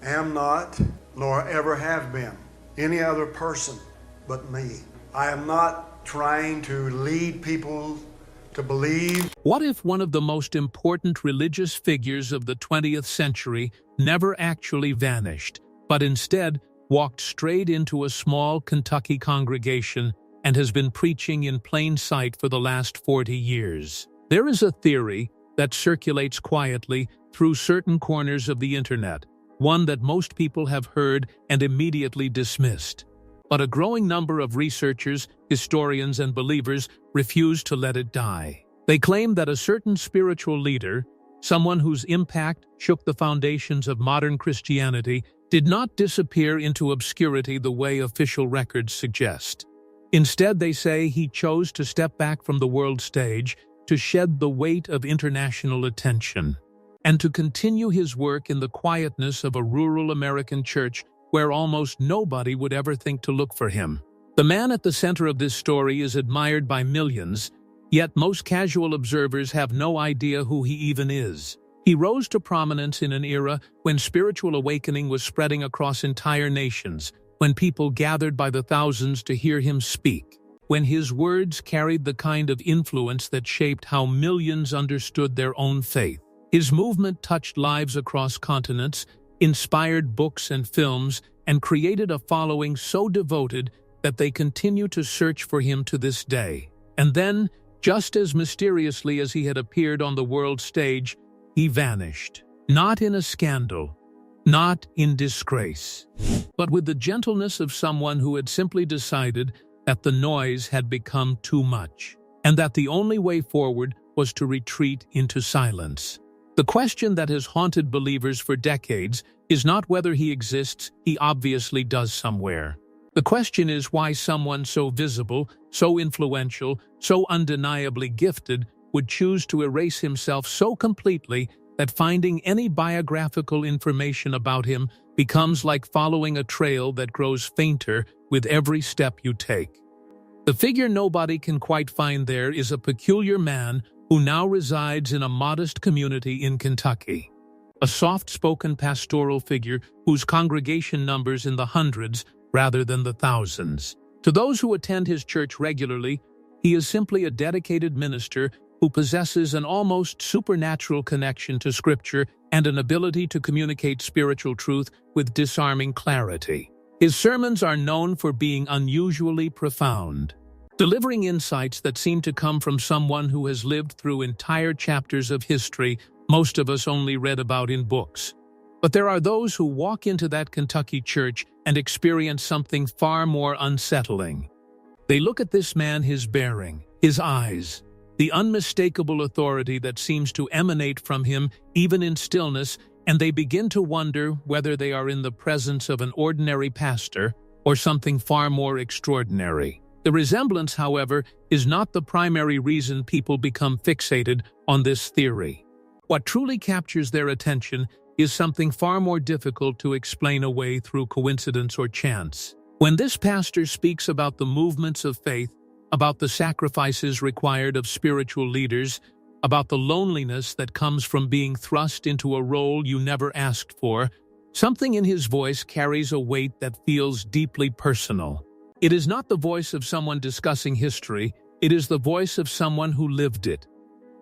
am not, nor ever have been, any other person but me. I am not trying to lead people to believe. What if one of the most important religious figures of the 20th century never actually vanished, but instead walked straight into a small Kentucky congregation and has been preaching in plain sight for the last 40 years? There is a theory that circulates quietly through certain corners of the internet, one that most people have heard and immediately dismissed. But a growing number of researchers, historians, and believers refuse to let it die. They claim that a certain spiritual leader, someone whose impact shook the foundations of modern Christianity, did not disappear into obscurity the way official records suggest. Instead, they say he chose to step back from the world stage to shed the weight of international attention, and to continue his work in the quietness of a rural American church where almost nobody would ever think to look for him. The man at the center of this story is admired by millions, yet most casual observers have no idea who he even is. He rose to prominence in an era when spiritual awakening was spreading across entire nations, when people gathered by the thousands to hear him speak, when his words carried the kind of influence that shaped how millions understood their own faith. His movement touched lives across continents, inspired books and films, and created a following so devoted that they continue to search for him to this day. And then, just as mysteriously as he had appeared on the world stage, he vanished. Not in a scandal, not in disgrace, but with the gentleness of someone who had simply decided that the noise had become too much, and that the only way forward was to retreat into silence. The question that has haunted believers for decades is not whether he exists. He obviously does somewhere. The question is why someone so visible, so influential, so undeniably gifted would choose to erase himself so completely that finding any biographical information about him becomes like following a trail that grows fainter with every step you take. The figure nobody can quite find there is a peculiar man who now resides in a modest community in Kentucky. A soft-spoken pastoral figure whose congregation numbers in the hundreds rather than the thousands. To those who attend his church regularly, he is simply a dedicated minister who possesses an almost supernatural connection to Scripture and an ability to communicate spiritual truth with disarming clarity. His sermons are known for being unusually profound, delivering insights that seem to come from someone who has lived through entire chapters of history most of us only read about in books. But there are those who walk into that Kentucky church and experience something far more unsettling. They look at this man, his bearing, his eyes, the unmistakable authority that seems to emanate from him even in stillness, and they begin to wonder whether they are in the presence of an ordinary pastor or something far more extraordinary. The resemblance, however, is not the primary reason people become fixated on this theory. What truly captures their attention is something far more difficult to explain away through coincidence or chance. When this pastor speaks about the movements of faith, about the sacrifices required of spiritual leaders, about the loneliness that comes from being thrust into a role you never asked for, something in his voice carries a weight that feels deeply personal. It is not the voice of someone discussing history, it is the voice of someone who lived it.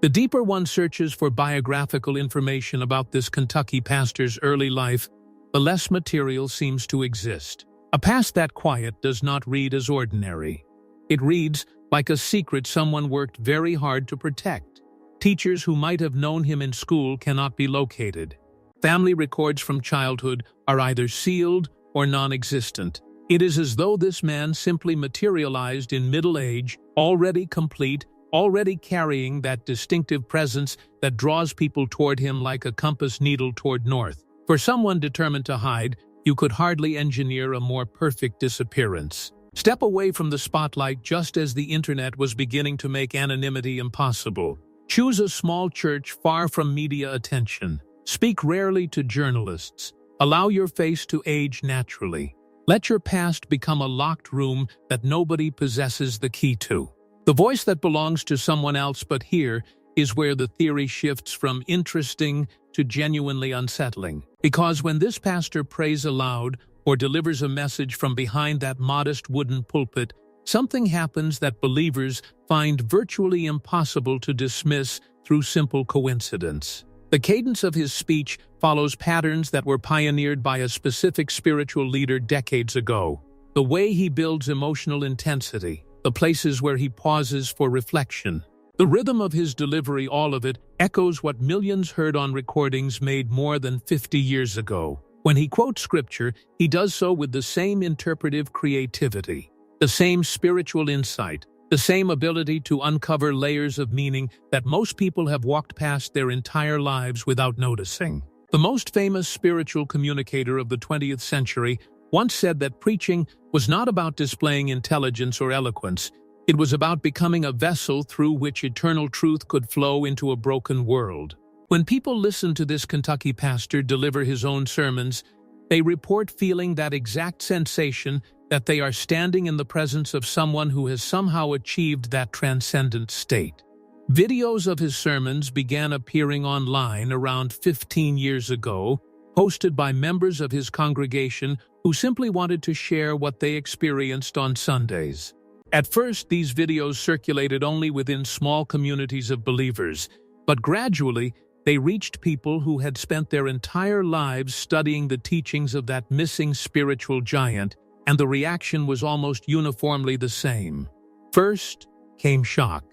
The deeper one searches for biographical information about this Kentucky pastor's early life, the less material seems to exist. A past that quiet does not read as ordinary. It reads like a secret someone worked very hard to protect. Teachers who might have known him in school cannot be located. Family records from childhood are either sealed or non-existent. It is as though this man simply materialized in middle age, already complete, already carrying that distinctive presence that draws people toward him like a compass needle toward north. For someone determined to hide, you could hardly engineer a more perfect disappearance. Step away from the spotlight just as the internet was beginning to make anonymity impossible. Choose a small church far from media attention. Speak rarely to journalists. Allow your face to age naturally. Let your past become a locked room that nobody possesses the key to. The voice that belongs to someone else, but here is where the theory shifts from interesting to genuinely unsettling. Because when this pastor prays aloud or delivers a message from behind that modest wooden pulpit, something happens that believers find virtually impossible to dismiss through simple coincidence. The cadence of his speech follows patterns that were pioneered by a specific spiritual leader decades ago. The way he builds emotional intensity, the places where he pauses for reflection, the rhythm of his delivery, all of it echoes what millions heard on recordings made more than 50 years ago. When he quotes scripture, he does so with the same interpretive creativity, the same spiritual insight, the same ability to uncover layers of meaning that most people have walked past their entire lives without noticing. The most famous spiritual communicator of the 20th century once said that preaching was not about displaying intelligence or eloquence. It was about becoming a vessel through which eternal truth could flow into a broken world. When people listen to this Kentucky pastor deliver his own sermons, they report feeling that exact sensation that they are standing in the presence of someone who has somehow achieved that transcendent state. Videos of his sermons began appearing online around 15 years ago, hosted by members of his congregation who simply wanted to share what they experienced on Sundays. At first, these videos circulated only within small communities of believers, but gradually, they reached people who had spent their entire lives studying the teachings of that missing spiritual giant, and the reaction was almost uniformly the same. First came shock.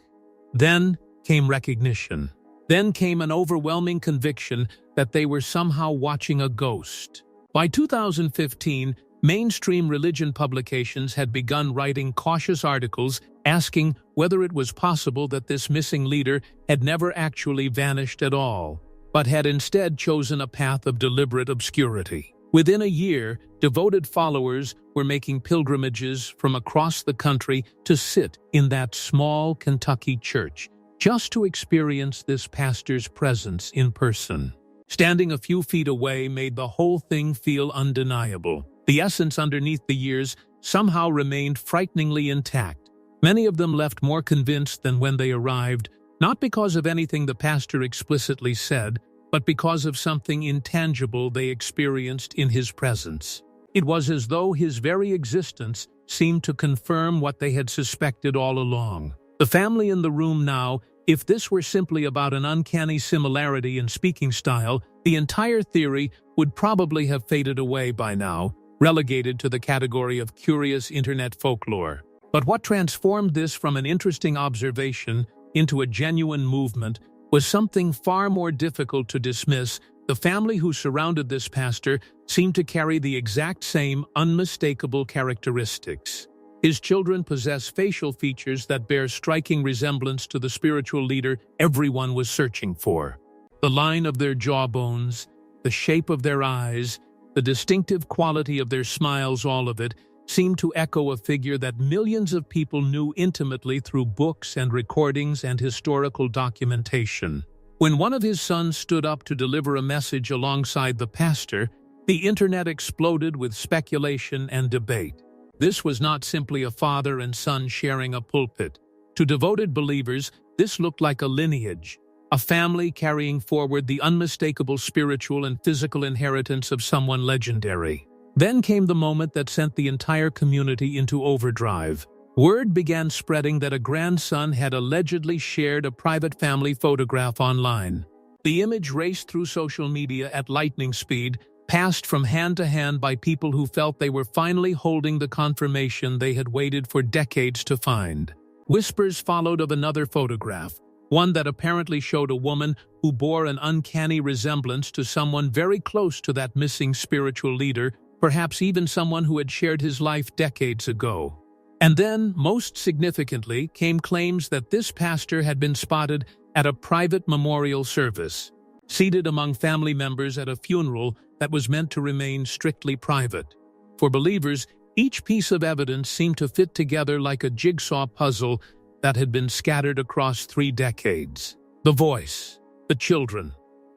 Then came recognition. Then came an overwhelming conviction that they were somehow watching a ghost. By 2015, mainstream religion publications had begun writing cautious articles asking whether it was possible that this missing leader had never actually vanished at all, but had instead chosen a path of deliberate obscurity. Within a year, devoted followers were making pilgrimages from across the country to sit in that small Kentucky church, just to experience this pastor's presence in person. Standing a few feet away made the whole thing feel undeniable. The essence underneath the years somehow remained frighteningly intact. Many of them left more convinced than when they arrived, not because of anything the pastor explicitly said, but because of something intangible they experienced in his presence. It was as though his very existence seemed to confirm what they had suspected all along. The family in the room now, if this were simply about an uncanny similarity in speaking style, the entire theory would probably have faded away by now, relegated to the category of curious internet folklore. But what transformed this from an interesting observation into a genuine movement was something far more difficult to dismiss. The family who surrounded this pastor seemed to carry the exact same unmistakable characteristics. His children possess facial features that bear striking resemblance to the spiritual leader everyone was searching for. The line of their jawbones, the shape of their eyes, the distinctive quality of their smiles, all of it seemed to echo a figure that millions of people knew intimately through books and recordings and historical documentation. When one of his sons stood up to deliver a message alongside the pastor, the internet exploded with speculation and debate. This was not simply a father and son sharing a pulpit. To devoted believers, this looked like a lineage, a family carrying forward the unmistakable spiritual and physical inheritance of someone legendary. Then came the moment that sent the entire community into overdrive. Word began spreading that a grandson had allegedly shared a private family photograph online. The image raced through social media at lightning speed, passed from hand to hand by people who felt they were finally holding the confirmation they had waited for decades to find. Whispers followed of another photograph, one that apparently showed a woman who bore an uncanny resemblance to someone very close to that missing spiritual leader, perhaps even someone who had shared his life decades ago. And then, most significantly, came claims that this pastor had been spotted at a private memorial service, seated among family members at a funeral that was meant to remain strictly private. For believers, each piece of evidence seemed to fit together like a jigsaw puzzle that had been scattered across 3 decades. The voice, the children,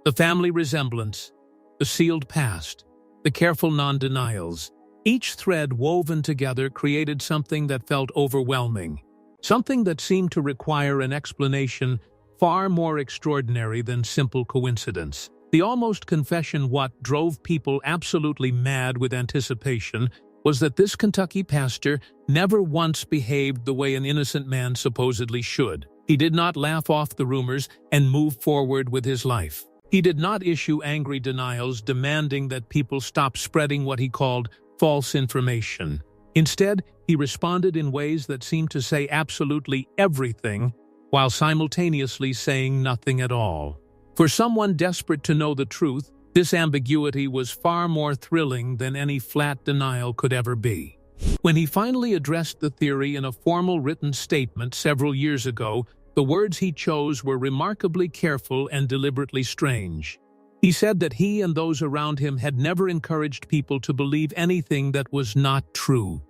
the family resemblance, the sealed past, the careful non-denials. Each thread woven together created something that felt overwhelming, something that seemed to require an explanation far more extraordinary than simple coincidence. The almost confession what drove people absolutely mad with anticipation was that this Kentucky pastor never once behaved the way an innocent man supposedly should. He did not laugh off the rumors and move forward with his life. He did not issue angry denials demanding that people stop spreading what he called false information. Instead, he responded in ways that seemed to say absolutely everything while simultaneously saying nothing at all. For someone desperate to know the truth, this ambiguity was far more thrilling than any flat denial could ever be. When he finally addressed the theory in a formal written statement several years ago, the words he chose were remarkably careful and deliberately strange. He said that he and those around him had never encouraged people to believe anything that was not true.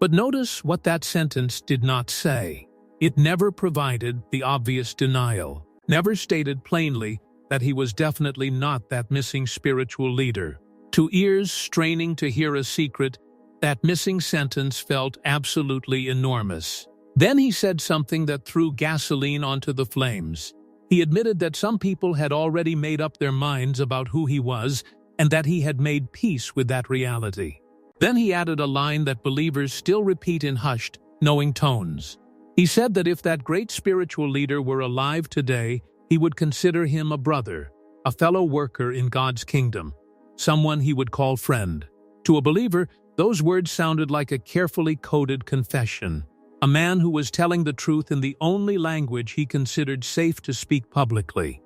But notice what that sentence did not say. It never provided the obvious denial, never stated plainly that he was definitely not that missing spiritual leader. To ears straining to hear a secret, that missing sentence felt absolutely enormous. Then he said something that threw gasoline onto the flames. He admitted that some people had already made up their minds about who he was and that he had made peace with that reality. Then he added a line that believers still repeat in hushed, knowing tones. He said that if that great spiritual leader were alive today, he would consider him a brother, a fellow worker in God's kingdom, someone he would call friend. To a believer, those words sounded like a carefully coded confession, a man who was telling the truth in the only language he considered safe to speak publicly.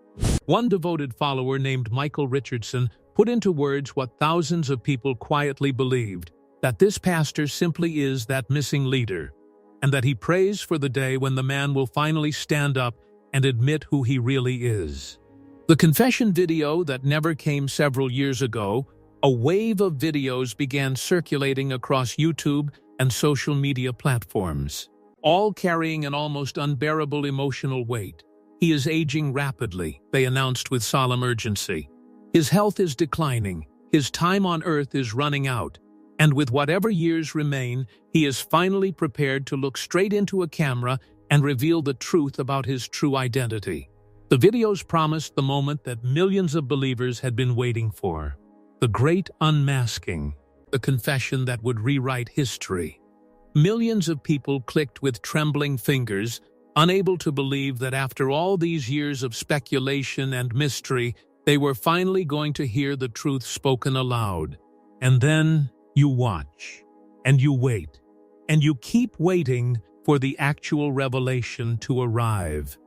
One devoted follower named Michael Richardson put into words what thousands of people quietly believed, that this pastor simply is that missing leader, and that he prays for the day when the man will finally stand up and admit who he really is. The confession video that never came several years ago, a wave of videos began circulating across YouTube and social media platforms, all carrying an almost unbearable emotional weight. He is aging rapidly, they announced with solemn urgency. His health is declining, his time on earth is running out, and with whatever years remain, he is finally prepared to look straight into a camera and reveal the truth about his true identity. The videos promised the moment that millions of believers had been waiting for. The great unmasking, the confession that would rewrite history. Millions of people clicked with trembling fingers, unable to believe that after all these years of speculation and mystery, they were finally going to hear the truth spoken aloud. And then you watch, and you wait, and you keep waiting for the actual revelation to arrive.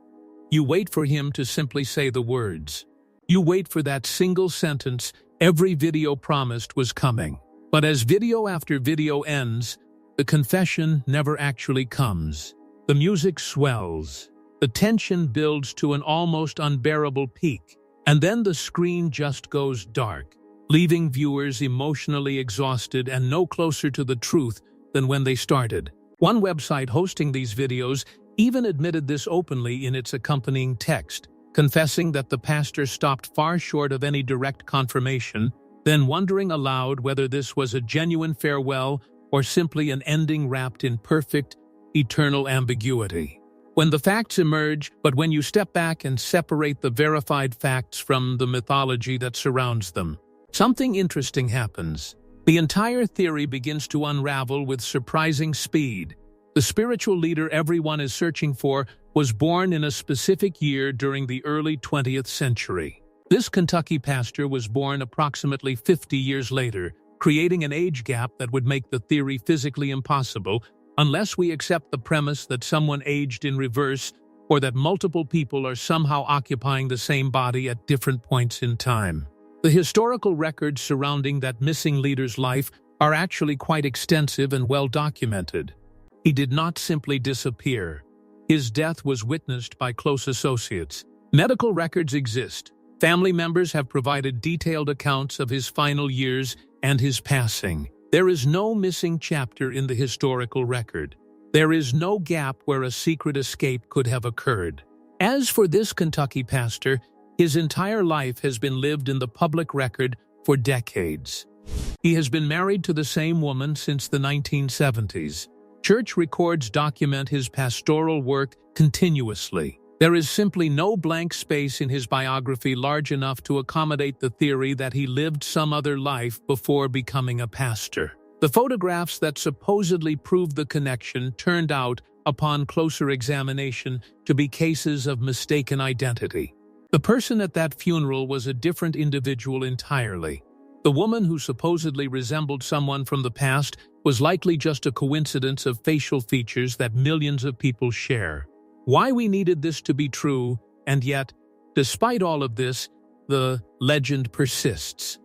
You wait for him to simply say the words. You wait for that single sentence every video promised was coming. But as video after video ends, the confession never actually comes. The music swells. The tension builds to an almost unbearable peak. And then the screen just goes dark, leaving viewers emotionally exhausted and no closer to the truth than when they started. One website hosting these videos even admitted this openly in its accompanying text, confessing that the pastor stopped far short of any direct confirmation, then wondering aloud whether this was a genuine farewell or simply an ending wrapped in perfect, eternal ambiguity. When the facts emerge, but when you step back and separate the verified facts from the mythology that surrounds them, something interesting happens. The entire theory begins to unravel with surprising speed. The spiritual leader everyone is searching for was born in a specific year during the early 20th century. This Kentucky pastor was born approximately 50 years later, creating an age gap that would make the theory physically impossible unless we accept the premise that someone aged in reverse or that multiple people are somehow occupying the same body at different points in time. The historical records surrounding that missing leader's life are actually quite extensive and well documented. He did not simply disappear. His death was witnessed by close associates. Medical records exist. Family members have provided detailed accounts of his final years and his passing. There is no missing chapter in the historical record. There is no gap where a secret escape could have occurred. As for this Kentucky pastor, his entire life has been lived in the public record for decades. He has been married to the same woman since the 1970s. Church records document his pastoral work continuously. There is simply no blank space in his biography large enough to accommodate the theory that he lived some other life before becoming a pastor. The photographs that supposedly proved the connection turned out, upon closer examination, to be cases of mistaken identity. The person at that funeral was a different individual entirely. The woman who supposedly resembled someone from the past was likely just a coincidence of facial features that millions of people share. Why we needed this to be true, and yet, despite all of this, the legend persists.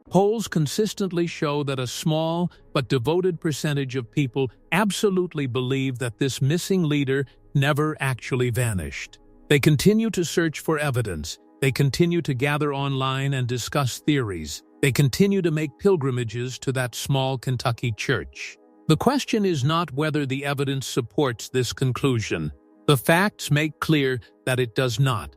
Polls consistently show that a small but devoted percentage of people absolutely believe that this missing leader never actually vanished. They continue to search for evidence. They continue to gather online and discuss theories. They continue to make pilgrimages to that small Kentucky church. The question is not whether the evidence supports this conclusion. The facts make clear that it does not.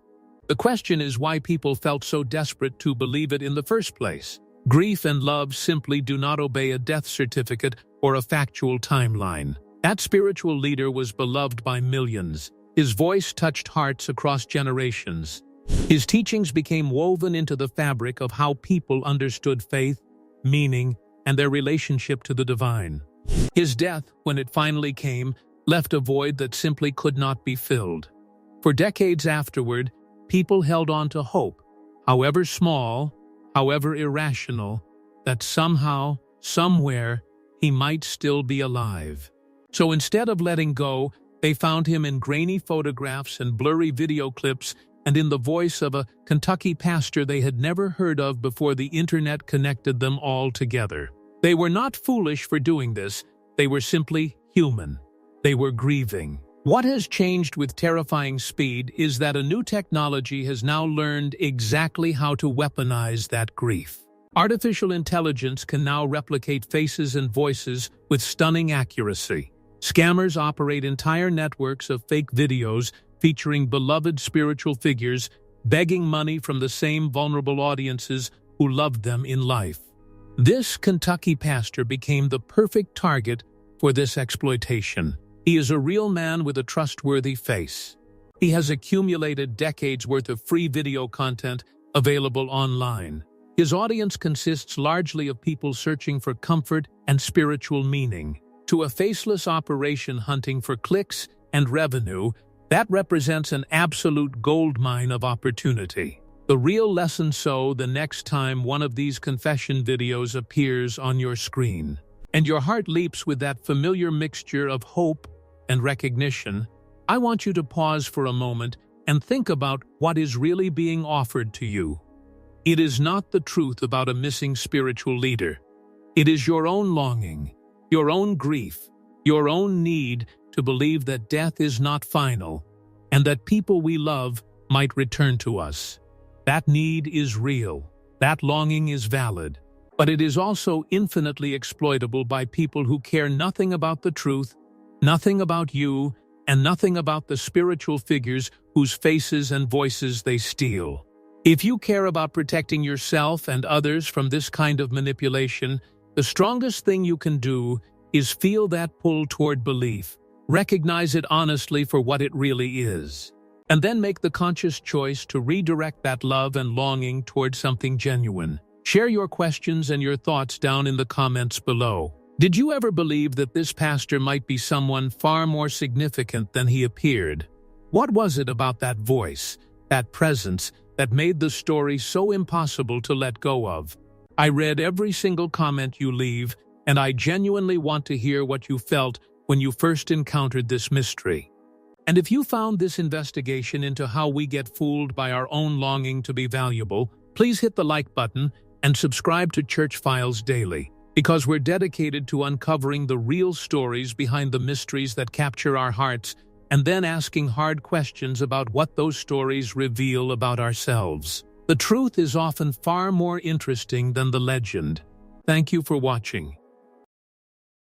The question is why people felt so desperate to believe it in the first place. Grief and love simply do not obey a death certificate or a factual timeline. That spiritual leader was beloved by millions. His voice touched hearts across generations. His teachings became woven into the fabric of how people understood faith, meaning, and their relationship to the divine. His death, when it finally came, left a void that simply could not be filled. For decades afterward, people held on to hope, however small, however irrational, that somehow, somewhere, he might still be alive. So instead of letting go, they found him in grainy photographs and blurry video clips and in the voice of a Kentucky pastor they had never heard of before the internet connected them all together. They were not foolish for doing this, they were simply human. They were grieving. What has changed with terrifying speed is that a new technology has now learned exactly how to weaponize that grief. Artificial intelligence can now replicate faces and voices with stunning accuracy. Scammers operate entire networks of fake videos featuring beloved spiritual figures, begging money from the same vulnerable audiences who loved them in life. This Kentucky pastor became the perfect target for this exploitation. He is a real man with a trustworthy face. He has accumulated decades worth of free video content available online. His audience consists largely of people searching for comfort and spiritual meaning. To a faceless operation hunting for clicks and revenue, that represents an absolute goldmine of opportunity. The real lesson so the next time one of these confession videos appears on your screen, and your heart leaps with that familiar mixture of hope and recognition, I want you to pause for a moment and think about what is really being offered to you. It is not the truth about a missing spiritual leader. It is your own longing, your own grief, your own need to believe that death is not final and that people we love might return to us. That need is real. That longing is valid. But it is also infinitely exploitable by people who care nothing about the truth, nothing about you, and nothing about the spiritual figures whose faces and voices they steal. If you care about protecting yourself and others from this kind of manipulation, the strongest thing you can do is feel that pull toward belief, recognize it honestly for what it really is, and then make the conscious choice to redirect that love and longing toward something genuine. Share your questions and your thoughts down in the comments below. Did you ever believe that this pastor might be someone far more significant than he appeared? What was it about that voice, that presence, that made the story so impossible to let go of? I read every single comment you leave, and I genuinely want to hear what you felt when you first encountered this mystery. And if you found this investigation into how we get fooled by our own longing to be valuable, please hit the like button and subscribe to Church Files Daily, because we're dedicated to uncovering the real stories behind the mysteries that capture our hearts and then asking hard questions about what those stories reveal about ourselves. The truth is often far more interesting than the legend. Thank you for watching.